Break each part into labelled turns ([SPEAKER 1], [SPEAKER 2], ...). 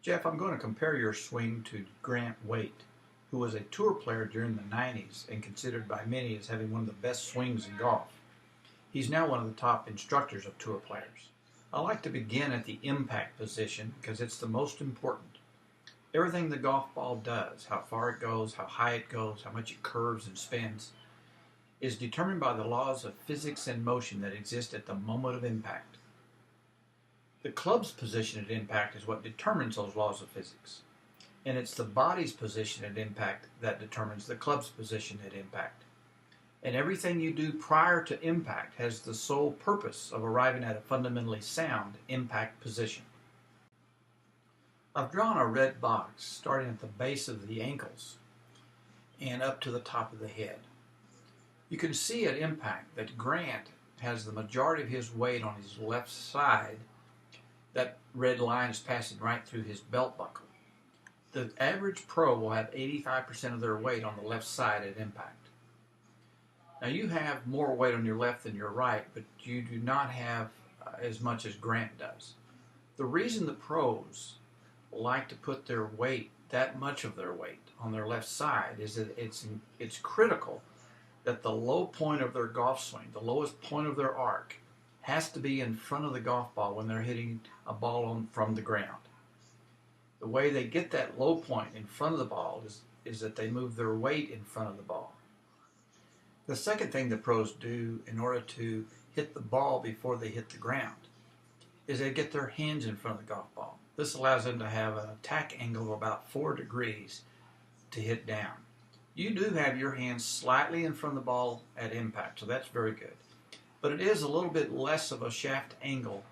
[SPEAKER 1] Jeff, I'm going to compare your swing to Grant Waite, who was a tour player during the 90s and considered by many as having one of the best swings in golf. He's now one of the top instructors of tour players. I like to begin at the impact position because it's the most important. Everything the golf ball does, how far it goes, how high it goes, how much it curves and spins, is determined by the laws of physics and motion that exist at the moment of impact. The club's position at impact is what determines those laws of physics. And it's the body's position at impact that determines the club's position at impact. And everything you do prior to impact has the sole purpose of arriving at a fundamentally sound impact position. I've drawn a red box starting at the base of the ankles and up to the top of the head. You can see at impact that Grant has the majority of his weight on his left side. That red line is passing right through his belt buckle. The average pro will have 85% of their weight on the left side at impact. Now you have more weight on your left than your right, but you do not have as much as Grant does. The reason the pros like to put their weight, that much of their weight, on their left side is that it's critical that the low point of their golf swing, the lowest point of their arc, has to be in front of the golf ball when they're hitting a ball from the ground. The way they get that low point in front of the ball is that they move their weight in front of the ball. The second thing the pros do in order to hit the ball before they hit the ground is they get their hands in front of the golf ball. This allows them to have an attack angle of about 4 degrees to hit down. You do have your hands slightly in front of the ball at impact, so that's very good. But it is a little bit less of a shaft angle,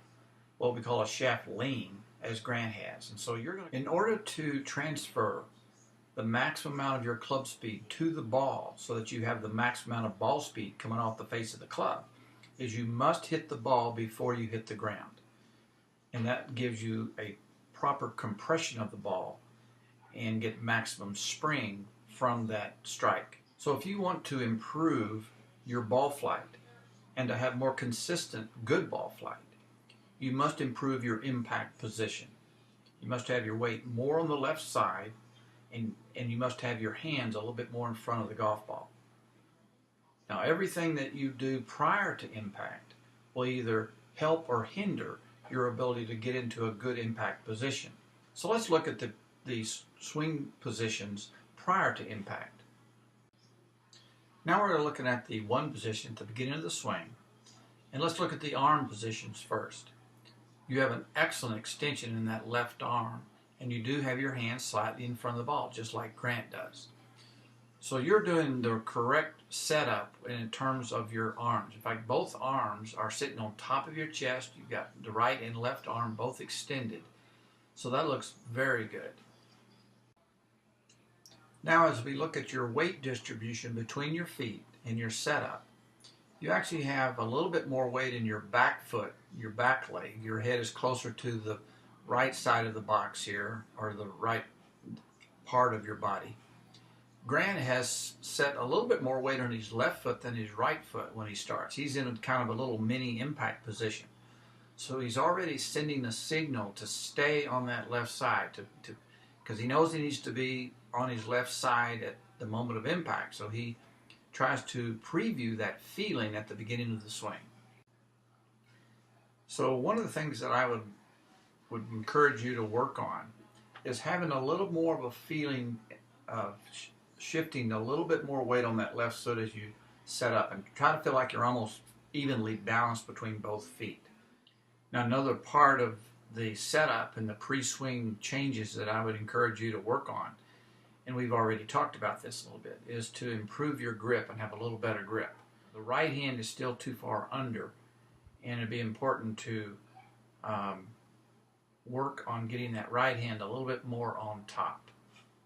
[SPEAKER 1] what we call a shaft lean, as Grant has. And so in order to transfer the maximum amount of your club speed to the ball so that you have the maximum amount of ball speed coming off the face of the club, is you must hit the ball before you hit the ground. And that gives you a proper compression of the ball and get maximum spring from that strike. So if you want to improve your ball flight and to have more consistent good ball flight, you must improve your impact position. You must have your weight more on the left side, and you must have your hands a little bit more in front of the golf ball. Now everything that you do prior to impact will either help or hinder your ability to get into a good impact position. So let's look at the swing positions prior to impact. Now we're looking at the one position at the beginning of the swing, and let's look at the arm positions first. You have an excellent extension in that left arm, and you do have your hands slightly in front of the ball, just like Grant does. So you're doing the correct setup in terms of your arms. In fact, both arms are sitting on top of your chest. You've got the right and left arm both extended. So that looks very good. Now as we look at your weight distribution between your feet and your setup, you actually have a little bit more weight in your back foot, your back leg. Your head is closer to the right side of the box here, or the right part of your body. Grant has set a little bit more weight on his left foot than his right foot when he starts. He's in kind of a little mini impact position. So he's already sending a signal to stay on that left side because he knows he needs to be on his left side at the moment of impact. So he tries to preview that feeling at the beginning of the swing. So one of the things that I would encourage you to work on is having a little more of a feeling of shifting a little bit more weight on that left foot as you set up, and try to feel like you're almost evenly balanced between both feet. Now another part of the setup and the pre-swing changes that I would encourage you to work on, and we've already talked about this a little bit, is to improve your grip and have a little better grip. The right hand is still too far under, and it'd be important to work on getting that right hand a little bit more on top.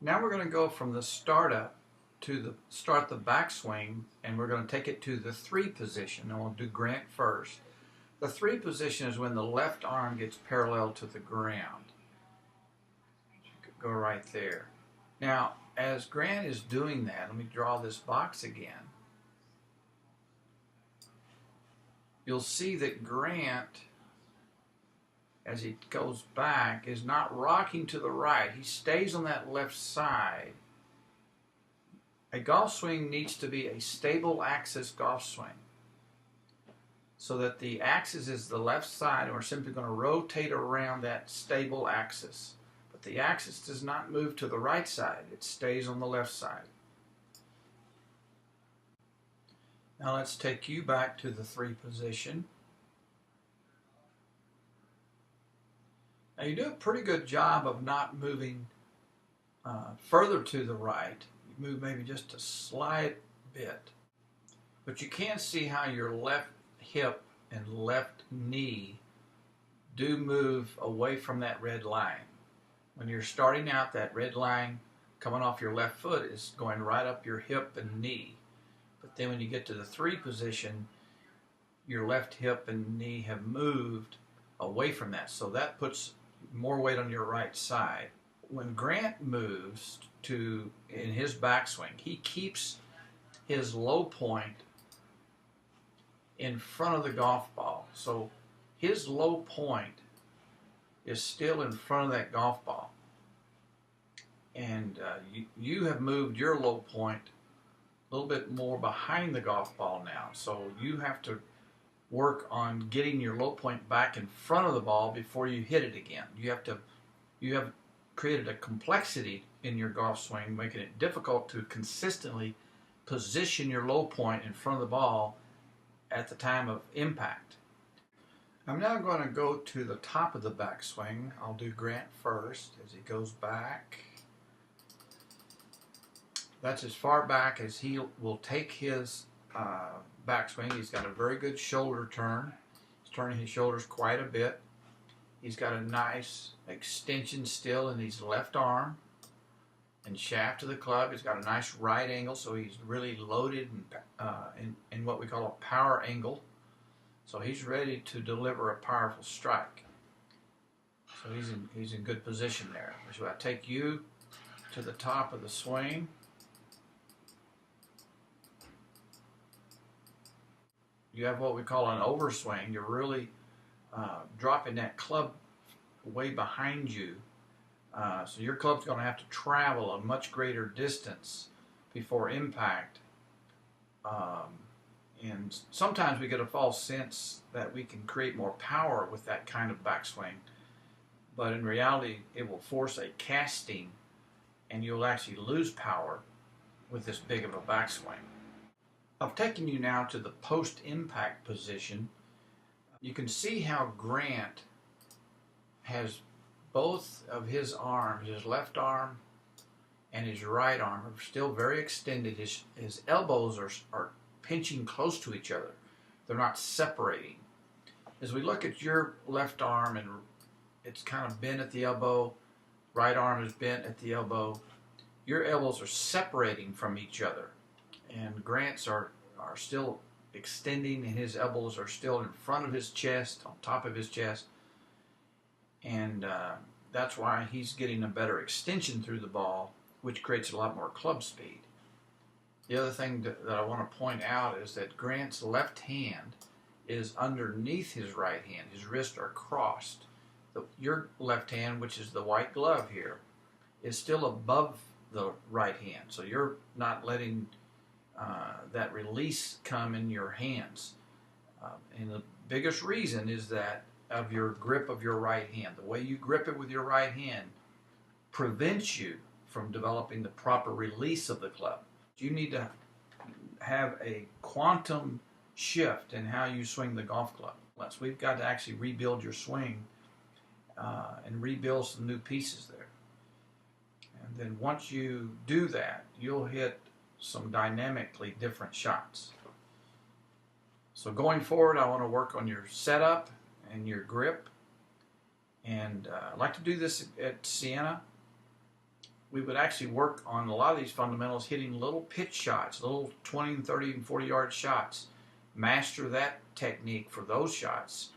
[SPEAKER 1] Now we're going to go from the startup to start the backswing, and we're going to take it to the 3 position, and we'll do Grant first. The 3 position is when the left arm gets parallel to the ground. You could go right there. Now, as Grant is doing that, let me draw this box again. You'll see that Grant as he goes back is not rocking to the right. He stays on that left side. A golf swing needs to be a stable axis golf swing, so that the axis is the left side, and we're simply going to rotate around that stable axis. But the axis does not move to the right side. It stays on the left side. Now let's take you back to the 3 position. Now you do a pretty good job of not moving further to the right. You move maybe just a slight bit. But you can see how your left hip and left knee do move away from that red line. When you're starting out, that red line coming off your left foot is going right up your hip and knee. But then when you get to the 3 position, your left hip and knee have moved away from that. So that puts more weight on your right side. When Grant moves in his backswing, he keeps his low point in front of the golf ball. So his low point is still in front of that golf ball. And you have moved your low point a little bit more behind the golf ball now. So you have to work on getting your low point back in front of the ball before you hit it again. You have created a complexity in your golf swing, making it difficult to consistently position your low point in front of the ball at the time of impact. I'm now going to go to the top of the backswing. I'll do Grant first as he goes back. That's as far back as he will take his backswing. He's got a very good shoulder turn. He's turning his shoulders quite a bit. He's got a nice extension still in his left arm and shaft of the club. He's got a nice right angle, so he's really loaded in what we call a power angle. So he's ready to deliver a powerful strike. So he's in good position there. So I take you to the top of the swing. You have what we call an overswing. You're really dropping that club way behind you. So your club's going to have to travel a much greater distance before impact. And sometimes we get a false sense that we can create more power with that kind of backswing. But in reality, it will force a casting, and you'll actually lose power with this big of a backswing. I've taken you now to the post-impact position. You can see how Grant has both of his arms, his left arm and his right arm, are still very extended. His elbows are pinching close to each other. They're not separating. As we look at your left arm, and it's kind of bent at the elbow, right arm is bent at the elbow, your elbows are separating from each other. And Grant's are still extending, and his elbows are still in front of his chest, on top of his chest. And that's why he's getting a better extension through the ball, which creates a lot more club speed. The other thing that I want to point out is that Grant's left hand is underneath his right hand. His wrists are crossed. Your left hand, which is the white glove here, is still above the right hand. So you're not letting that release come in your hands. And the biggest reason is that of your grip of your right hand. The way you grip it with your right hand prevents you from developing the proper release of the club. You need to have a quantum shift in how you swing the golf club. So we've got to actually rebuild your swing and rebuild some new pieces there. And then once you do that, you'll hit some dynamically different shots. So going forward, I want to work on your setup and your grip. And I'd like to do this at Siena. We would actually work on a lot of these fundamentals, hitting little pitch shots, little 20 and 30 and 40 yard shots. Master that technique for those shots,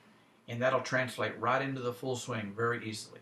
[SPEAKER 1] and that'll translate right into the full swing very easily.